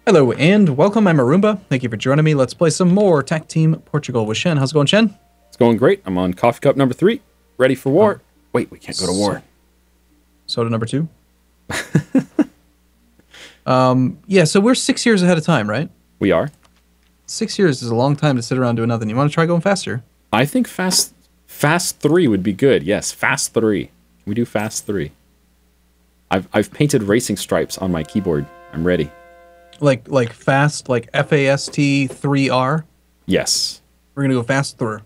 Hello and welcome, I'm Arumba. Thank you for joining me. Let's play some more Tac Team Portugal with Shen. How's it going, Shen? It's going great. I'm on coffee cup number 3, ready for war. Wait, we can't go to war. Soda number 2. Yeah, so we're 6 years ahead of time, right? We are. 6 years is a long time to sit around doing nothing. You want to try going faster? I think fast 3 would be good. Yes, fast 3. We do fast 3. I've painted racing stripes on my keyboard. I'm ready. Like fast, like FAST 3R? Yes. We're going to go fast through.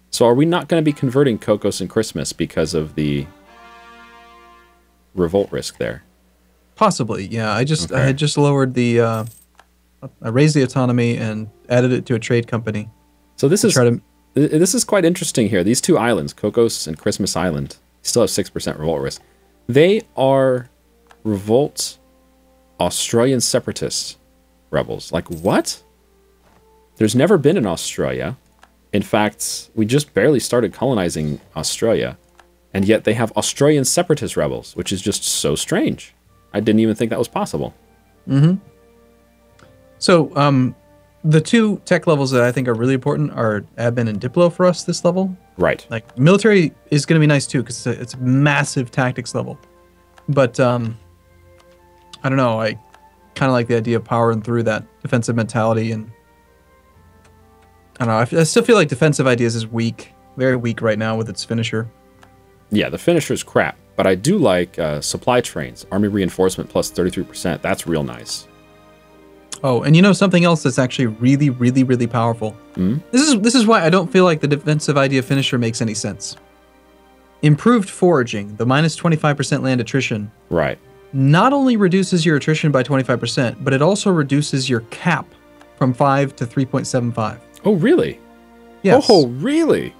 So are we not going to be converting Cocos and Christmas because of the revolt risk there? Possibly, yeah. I had just lowered the, I raised the autonomy and added it to a trade company. So this is quite interesting here. These two islands, Cocos and Christmas Island, still have 6% revolt risk. They are revolt Australian separatist rebels. Like, what? There's never been in Australia. In fact, we just barely started colonizing Australia, and yet they have Australian separatist rebels, which is just so strange. I didn't even think that was possible. Mm-hmm. So, the two tech levels that I think are really important are admin and diplo for us this level. Right. Like, military is going to be nice too, because it's a massive tactics level. But, I don't know, I kind of like the idea of powering through that defensive mentality, and I don't know, I still feel like defensive ideas is weak, very weak right now with its finisher. Yeah, the finisher's crap, but I do like supply trains, army reinforcement plus 33%. That's real nice. Oh, and you know something else that's actually really, really, really powerful? Mm-hmm. This is why I don't feel like the defensive idea finisher makes any sense. Improved foraging, the minus 25% land attrition. Right. Not only reduces your attrition by 25%, but it also reduces your cap from 5 to 3.75. Oh, really? Yes. Oh, really?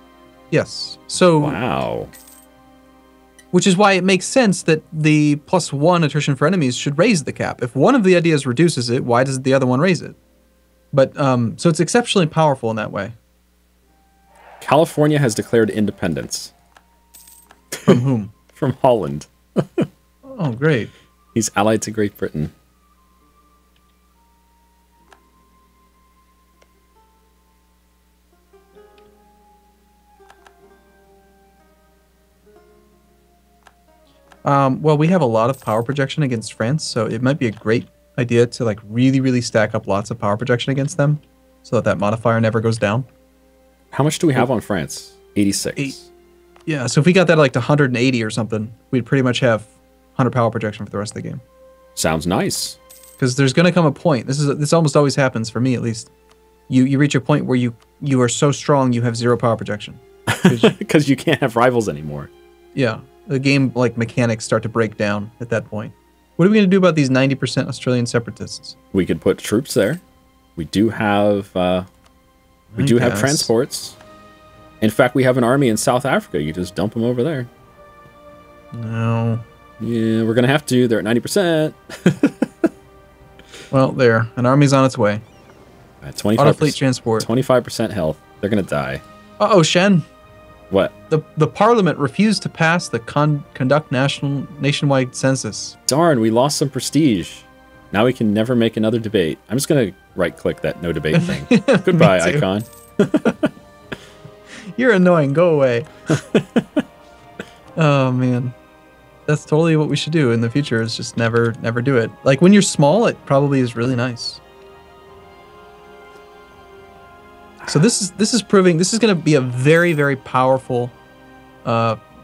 Yes. So, wow. Which is why it makes sense that the +1 attrition for enemies should raise the cap. If one of the ideas reduces it, why does the other one raise it? But, so it's exceptionally powerful in that way. California has declared independence. From whom? From Holland. Oh, great. He's allied to Great Britain. Well, we have a lot of power projection against France, so it might be a great idea to like really, really stack up lots of power projection against them, so that modifier never goes down. How much do we have on France? 86. 8. Yeah, so if we got that like to 180 or something, we'd pretty much have 100 power projection for the rest of the game. Sounds nice. Because there's going to come a point. This almost always happens for me, at least. You reach a point where you are so strong you have 0 power projection. Because you can't have rivals anymore. Yeah, the game like mechanics start to break down at that point. What are we going to do about these 90% Australian separatists? We could put troops there. We do have have transports. In fact, we have an army in South Africa. You just dump them over there. No. Yeah, we're gonna have to. They're at 90%. Well, there. An army's on its way. At 25%. Auto fleet transport. 25% health. They're gonna die. Uh-oh, Shen. What? The Parliament refused to pass the conduct nationwide census. Darn, we lost some prestige. Now we can never make another debate. I'm just gonna right-click that no debate thing. Goodbye, icon. You're annoying. Go away. Oh man. That's totally what we should do in the future, is just never do it. Like, when you're small, it probably is really nice. So this is proving, this is going to be a very, very powerful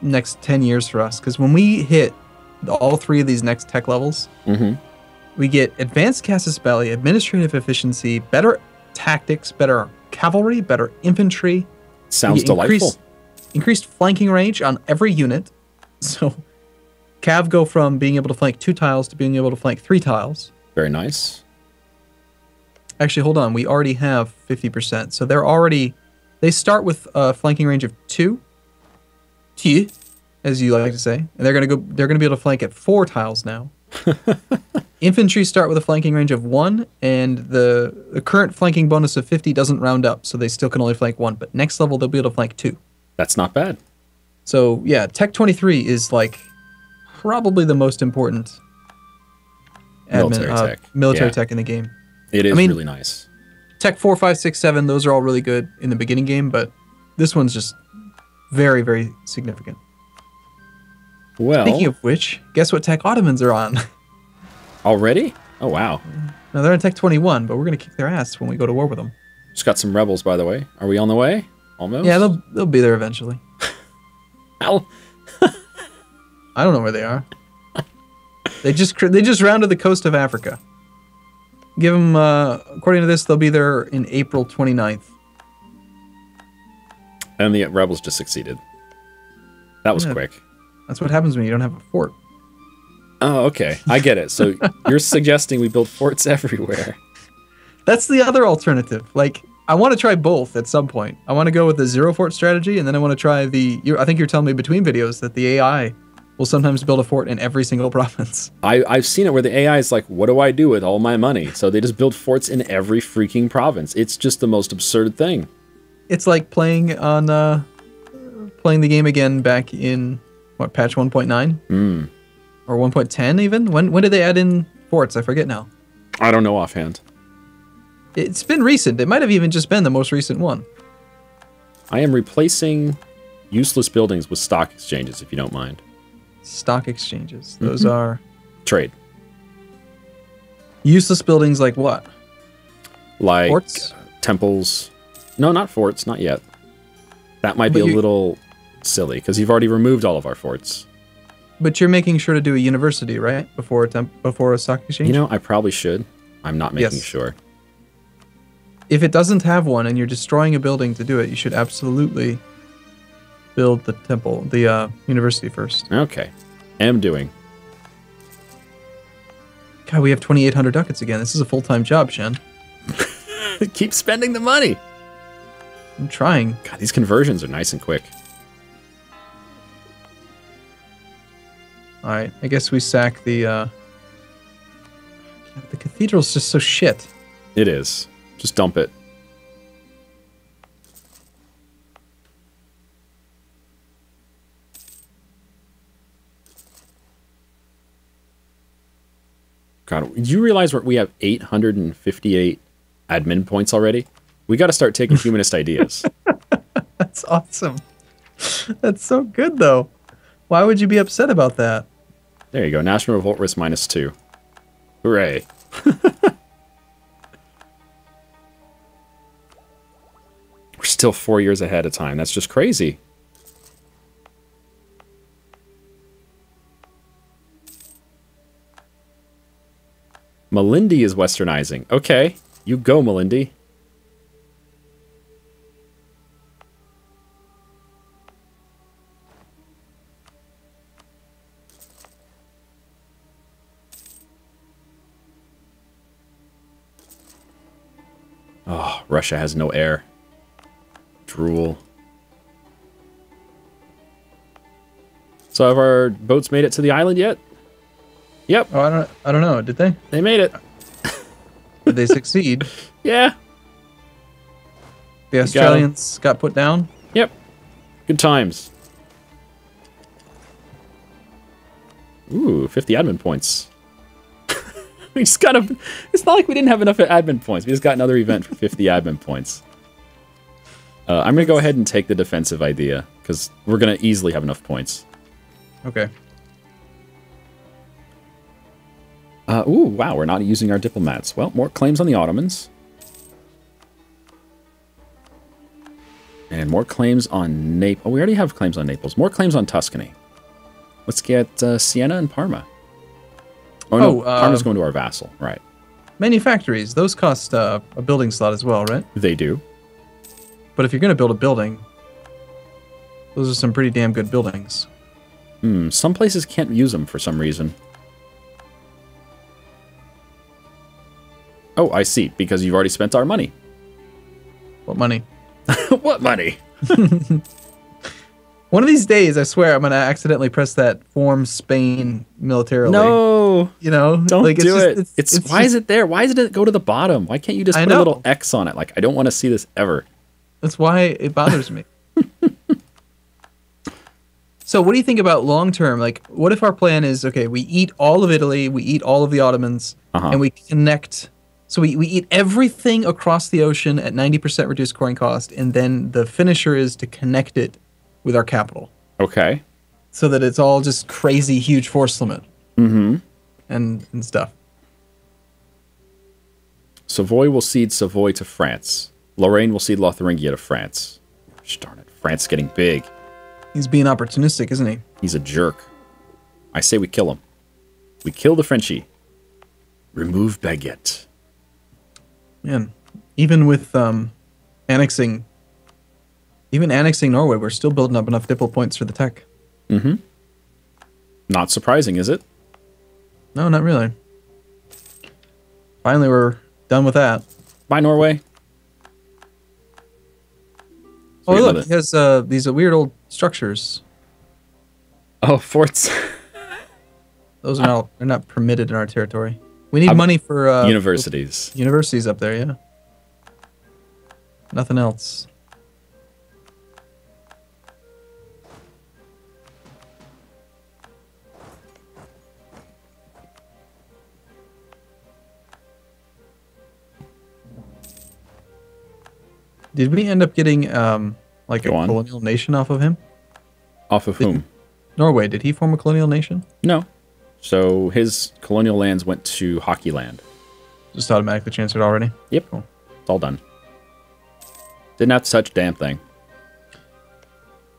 next 10 years for us. Because when we hit all 3 of these next tech levels, we get advanced casus belli, administrative efficiency, better tactics, better cavalry, better infantry. Sounds delightful. Increased flanking range on every unit. So Cav go from being able to flank 2 tiles to being able to flank 3 tiles. Very nice. Actually, hold on. We already have 50%. So they start with a flanking range of 2, as you like to say. And they're going to be able to flank at 4 tiles now. Infantry start with a flanking range of 1, and the current flanking bonus of 50 doesn't round up, so they still can only flank 1. But next level, they'll be able to flank 2. That's not bad. So, yeah, Tech 23 is like probably the most important military tech in the game. It is really nice. Tech 4, 5, 6, 7, those are all really good in the beginning game, but this one's just very, very significant. Well, speaking of which, guess what tech Ottomans are on? Already? Oh, wow. No, they're in Tech 21, but we're going to kick their ass when we go to war with them. Just got some rebels, by the way. Are we on the way? Almost? Yeah, they'll be there eventually. How? I don't know where they are. They just rounded the coast of Africa. Give them, according to this, they'll be there in April 29th. And the rebels just succeeded. That was quick. That's what happens when you don't have a fort. Oh, okay. I get it. So you're suggesting we build forts everywhere. That's the other alternative. Like, I want to try both at some point. I want to go with the zero fort strategy, and then I want to try I think you're telling me between videos that the AI will sometimes build a fort in every single province. I've seen it where the AI is like, what do I do with all my money? So they just build forts in every freaking province. It's just the most absurd thing. It's like playing the game again back in, what, patch 1.9? Or 1.10 even? When did they add in forts? I forget now. I don't know offhand. It's been recent. It might have even just been the most recent one. I am replacing useless buildings with stock exchanges, if you don't mind. Stock exchanges. Those are... Trade. Useless buildings like what? Like forts? Temples. No, not forts. Not yet. That might be a little silly, because you've already removed all of our forts. But you're making sure to do a university, right? Before a stock exchange? You know, I probably should. I'm not making sure. If it doesn't have one and you're destroying a building to do it, you should absolutely build the temple, the university first. Okay. Am doing. God, we have 2,800 ducats again. This is a full-time job, Shen. Keep spending the money. I'm trying. God, these conversions are nice and quick. All right, I guess we sack the cathedral's just so shit. It is. Just dump it. God, do you realize we have 858 admin points already? We got to start taking humanist ideas. That's awesome. That's so good, though. Why would you be upset about that? There you go. National Revolt Risk -2. Hooray. We're still 4 years ahead of time. That's just crazy. Malindi is westernizing. Okay, you go, Malindi. Oh, Russia has no air. Drool. So have our boats made it to the island yet? Yep. Oh, I don't know. Did they? They made it. Did they succeed? Yeah. The Australians got put down? Yep. Good times. Ooh, 50 admin points. We just got a... It's not like we didn't have enough admin points. We just got another event for 50 admin points. I'm going to go ahead and take the defensive idea, because we're going to easily have enough points. Okay. Ooh, wow, we're not using our diplomats. Well, more claims on the Ottomans. And more claims on Naples. Oh, we already have claims on Naples. More claims on Tuscany. Let's get Siena and Parma. Oh, no, Parma's going to our vassal. Right. Manufactories, those cost a building slot as well, right? They do. But if you're going to build a building, those are some pretty damn good buildings. Some places can't use them for some reason. Oh, I see. Because you've already spent our money. What money? What money? One of these days, I swear, I'm going to accidentally press that form Spain militarily. No. You know? Don't like, do it. It's why is it there? Why does it go to the bottom? Why can't you just put a little X on it? Like, I don't want to see this ever. That's why it bothers me. So what do you think about long-term? Like, what if our plan is, okay, we eat all of Italy, we eat all of the Ottomans, and we connect So we eat everything across the ocean at 90% reduced coin cost, and then the finisher is to connect it with our capital. Okay. So that it's all just crazy huge force limit. Mm-hmm. And stuff. Savoy will cede Savoy to France. Lorraine will cede Lotharingia to France. Gosh, darn it. France getting big. He's being opportunistic, isn't he? He's a jerk. I say we kill him. We kill the Frenchie. Remove Baguette. Man, even with annexing Norway, we're still building up enough diplo points for the tech. Mm-hmm. Not surprising, is it? No, not really. Finally, we're done with that. Bye, Norway. Oh, look, it has these weird old structures. Oh, forts. Those are they're not permitted in our territory. We need money for universities. Universities up there, yeah. Nothing else. Did we end up getting like a colonial nation off of him? Off of whom? Norway. Did he form a colonial nation? No. So his colonial lands went to Hockey Land. Just automatically transferred already? Yep. Cool. It's all done. Didn't have to touch a damn thing.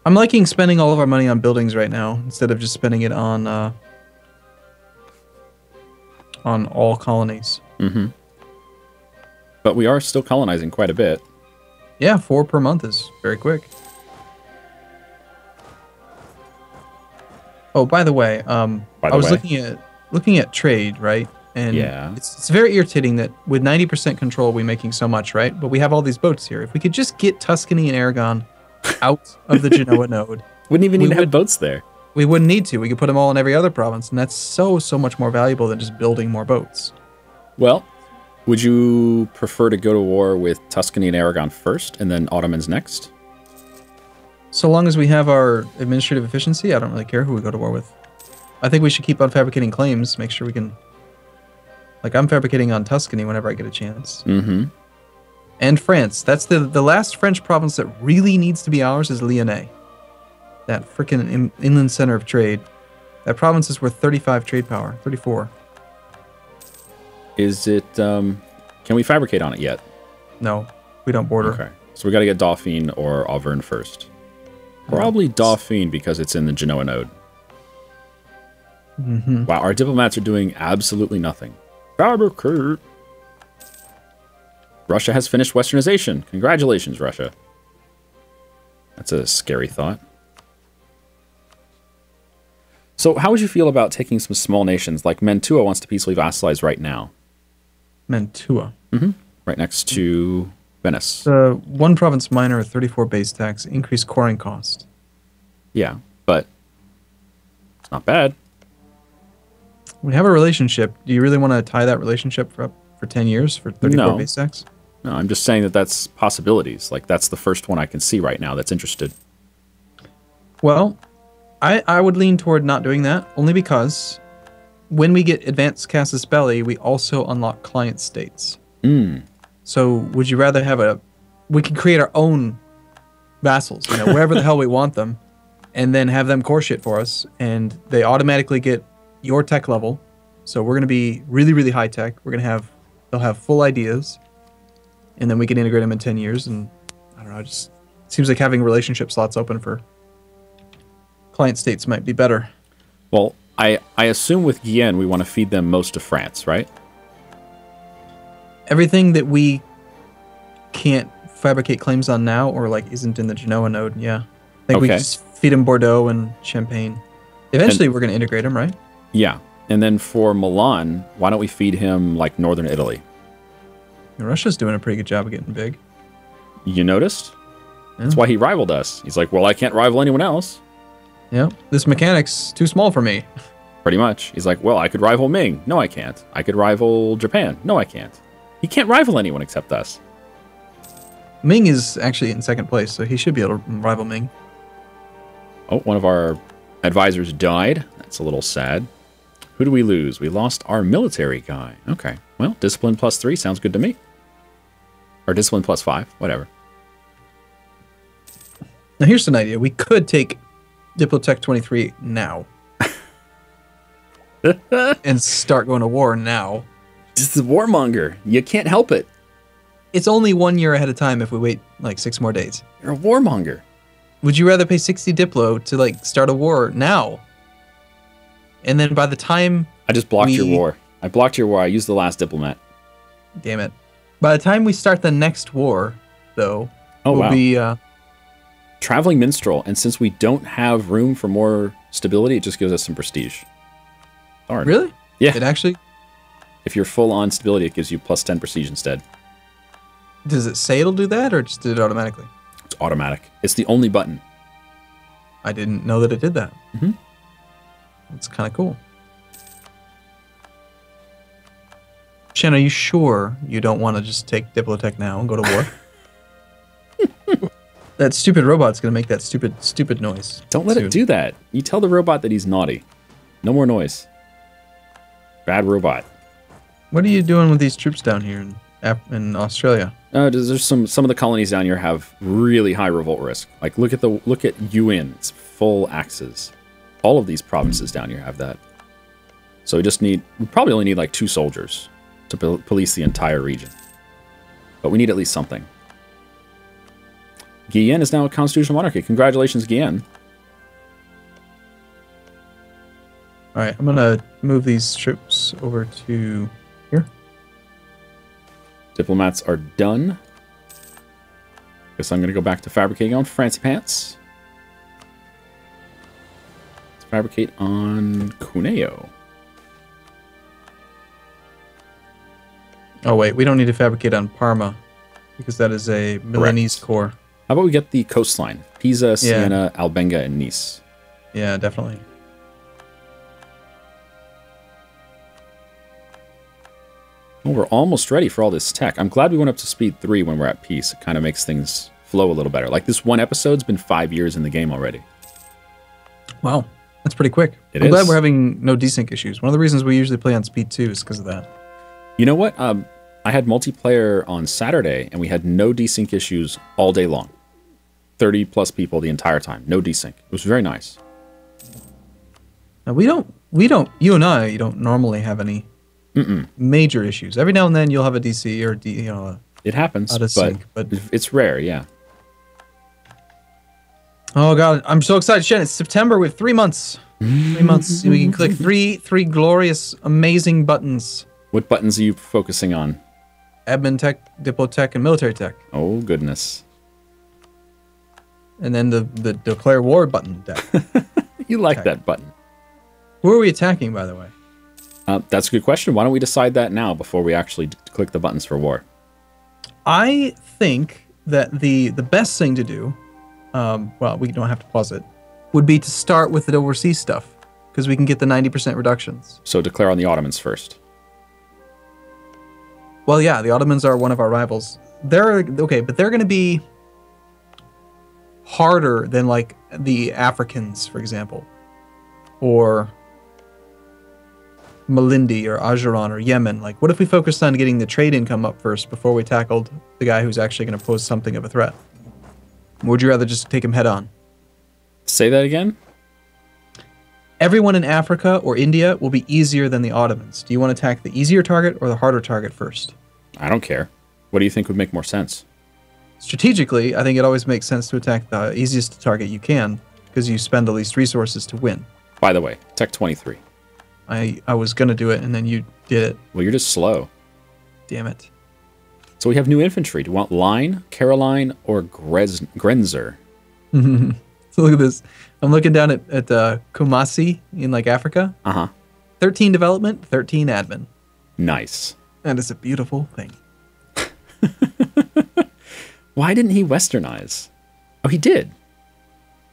I'm liking spending all of our money on buildings right now instead of just spending it on all colonies. Mm-hmm. But we are still colonizing quite a bit. Yeah, 4 per month is very quick. Oh, by the way, I was looking at trade, right? And yeah, it's very irritating that with 90% control we're making so much, right? But we have all these boats here. If we could just get Tuscany and Aragon out of the Genoa node, wouldn't even need to have boats there. We wouldn't need to. We could put them all in every other province, and that's so much more valuable than just building more boats. Well, would you prefer to go to war with Tuscany and Aragon first, and then Ottomans next? So long as we have our administrative efficiency, I don't really care who we go to war with. I think we should keep on fabricating claims, make sure we can... Like, I'm fabricating on Tuscany whenever I get a chance. Mm-hmm. And France. That's the last French province that really needs to be ours is Lyonnais. That frickin' inland center of trade. That province is worth 35 trade power. 34. Is it... Can we fabricate on it yet? No. We don't border. Okay. So we got to get Dauphine or Auvergne first. Probably Dauphine because it's in the Genoa node. Mm-hmm. Wow, our diplomats are doing absolutely nothing. Fabricate. Russia has finished westernization. Congratulations, Russia. That's a scary thought. So how would you feel about taking some small nations like Mantua wants to peacefully vassalize right now? Mantua? Mm-hmm. Right next to Venice. One province minor, 34 base tax, increased coring cost. Yeah, but it's not bad. We have a relationship. Do you really want to tie that relationship for 10 years for 34 base tax? No, I'm just saying that that's possibilities. Like, that's the first one I can see right now that's interested. Well, I would lean toward not doing that, only because when we get advanced casus belli, we also unlock client states. Mm. So would you rather have we can create our own vassals, wherever the hell we want them, and then have them core shit for us, and they automatically get your tech level. So we're going to be really, really high tech. They'll have full ideas, and then we can integrate them in 10 years. And I don't know, it just seems like having relationship slots open for client states might be better. Well, I assume with Guyenne, we want to feed them most of France, right? Everything that we can't fabricate claims on now or isn't in the Genoa node, yeah. I think we just feed them Bordeaux and Champagne. Eventually, we're going to integrate them, right? Yeah. And then for Milan, why don't we feed him northern Italy? Russia's doing a pretty good job of getting big. You noticed? Yeah. That's why he rivaled us. He's like, well, I can't rival anyone else. Yeah, this mechanic's too small for me. Pretty much. He's like, well, I could rival Ming. No, I can't. I could rival Japan. No, I can't. He can't rival anyone except us. Ming is actually in second place, so he should be able to rival Ming. Oh, one of our advisors died. That's a little sad. Who do we lose? We lost our military guy. Okay. Well, discipline +3 sounds good to me. Or discipline +5, whatever. Now here's an idea. We could take Diplotech 23 now. And start going to war now. This is warmonger. You can't help it. It's only 1 year ahead of time if we wait like 6 more days. You're a warmonger. Would you rather pay 60 Diplo to like start a war now? And then by the time I just blocked your war. I blocked your war. I used the last diplomat. Damn it. By the time we start the next war, though, we'll be traveling minstrel, and since we don't have room for more stability, it just gives us some prestige. Darn. Really? Yeah. It actually... If you're full on stability, it gives you +10 prestige instead. Does it say it'll do that, or just did it automatically? It's automatic. It's the only button. I didn't know that it did that. Mm-hmm. It's kind of cool. Shen, are you sure you don't want to just take Diplotech now and go to war? That stupid robot's going to make that stupid noise. Don't let it do that. You tell the robot that he's naughty. No more noise. Bad robot. What are you doing with these troops down here in Australia? There's some of the colonies down here have really high revolt risk. Like look at Yuan. It's full axes. All of these provinces down here have that. So we probably only need like 2 soldiers to police the entire region. But we need at least something. Guyenne is now a constitutional monarchy. Congratulations, Guyenne. All right, I'm gonna move these troops over to here. Diplomats are done. Guess I'm gonna go back to fabricating on Fancy Pants. Let's fabricate on Cuneo. Oh wait, we don't need to fabricate on Parma because that is a Milanese core. How about we get the coastline? Pisa, Siena, Albenga, and Nice. Yeah, definitely. Well, we're almost ready for all this tech. I'm glad we went up to speed 3 when we're at peace. It kind of makes things flow a little better. Like this one episode's been 5 years in the game already. Wow, that's pretty quick. I'm glad we're having no desync issues. One of the reasons we usually play on speed 2 is because of that. You know what? I had multiplayer on Saturday, and we had no desync issues all day long. 30 plus people the entire time. No desync. It was very nice. Now, we don't, you and I, you don't normally have any major issues. Every now and then you'll have a DC or it happens, out of sync, but it's rare, yeah. Oh god, I'm so excited, Shen. It's September. We have 3 months. 3 months. We can click three glorious, amazing buttons. What buttons are you focusing on? Admin tech, Diplotech, and military tech. Oh goodness. And then the declare war button deck. You like that button. Who are we attacking, by the way? That's a good question. Why don't we decide that now before we actually click the buttons for war? I think that the best thing to do, well, we don't have to pause it, would be to start with the overseas stuff, because we can get the 90% reductions. So declare on the Ottomans first. Well, yeah, the Ottomans are one of our rivals. They're okay, but they're going to be harder than like the Africans, for example, or Malindi or Ajuran or Yemen. Like, what if we focused on getting the trade income up first before we tackled the guy who's actually going to pose something of a threat? Or would you rather just take him head on? Say that again? Everyone in Africa or India will be easier than the Ottomans. Do you want to attack the easier target or the harder target first? I don't care. What do you think would make more sense? Strategically, I think it always makes sense to attack the easiest target you can, because you spend the least resources to win. By the way, Tech 23. I was going to do it, and then you did it. Well, you're just slow. Damn it. So we have new infantry. Do you want Line, Caroline, or Grenzer? So look at this. I'm looking down at Kumasi in like Africa. 13 development, 13 admin. Nice. That is a beautiful thing. Why didn't he westernize? Oh, he did.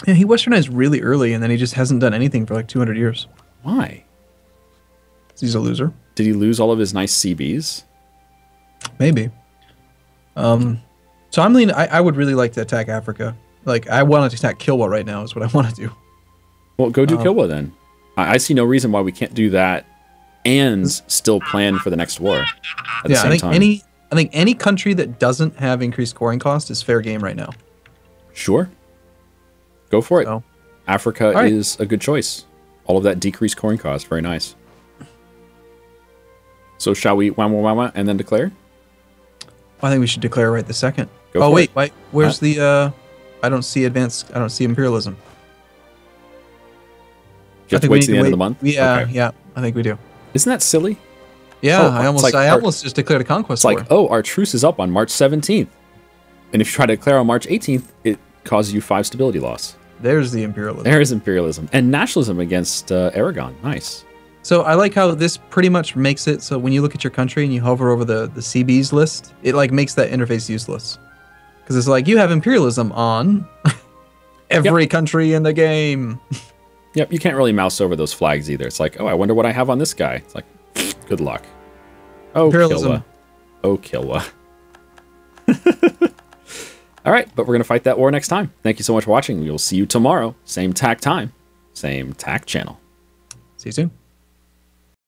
Yeah, he westernized really early, and then he just hasn't done anything for like 200 years. Why? He's a loser. Did he lose all of his nice CBs? Maybe. So I'm leaning. I would really like to attack Africa. Like, I want to attack Kilwa right now is what I want to do. Well, go do Kilwa then. I see no reason why we can't do that and still plan for the next war at the same time. I think any country that doesn't have increased scoring cost is fair game right now. Sure. Go for it. So, Africa is a good choice. All of that decreased scoring cost. Very nice. So shall we wah and then declare? I think we should declare right this second. Go for it. Where's the I don't see imperialism. Do you have to wait to the end of the month? Yeah, okay. Yeah, I think we do. Isn't that silly? Yeah, I almost just declared a conquest war. It's like, oh, our truce is up on March 17th. And if you try to declare on March 18th, it causes you 5 stability loss. There's the imperialism. There's imperialism. And nationalism against Aragon. Nice. So I like how this pretty much makes it so when you look at your country and you hover over the CBs list, it like makes that interface useless. Because it's like, you have imperialism on every country in the game. Yep, you can't really mouse over those flags either. It's like, oh, I wonder what I have on this guy. It's like, good luck. Oh, imperialism. Kilwa. Oh, Kilwa. All right, but we're going to fight that war next time. Thank you so much for watching. We will see you tomorrow. Same TAC time, same TAC channel. See you soon.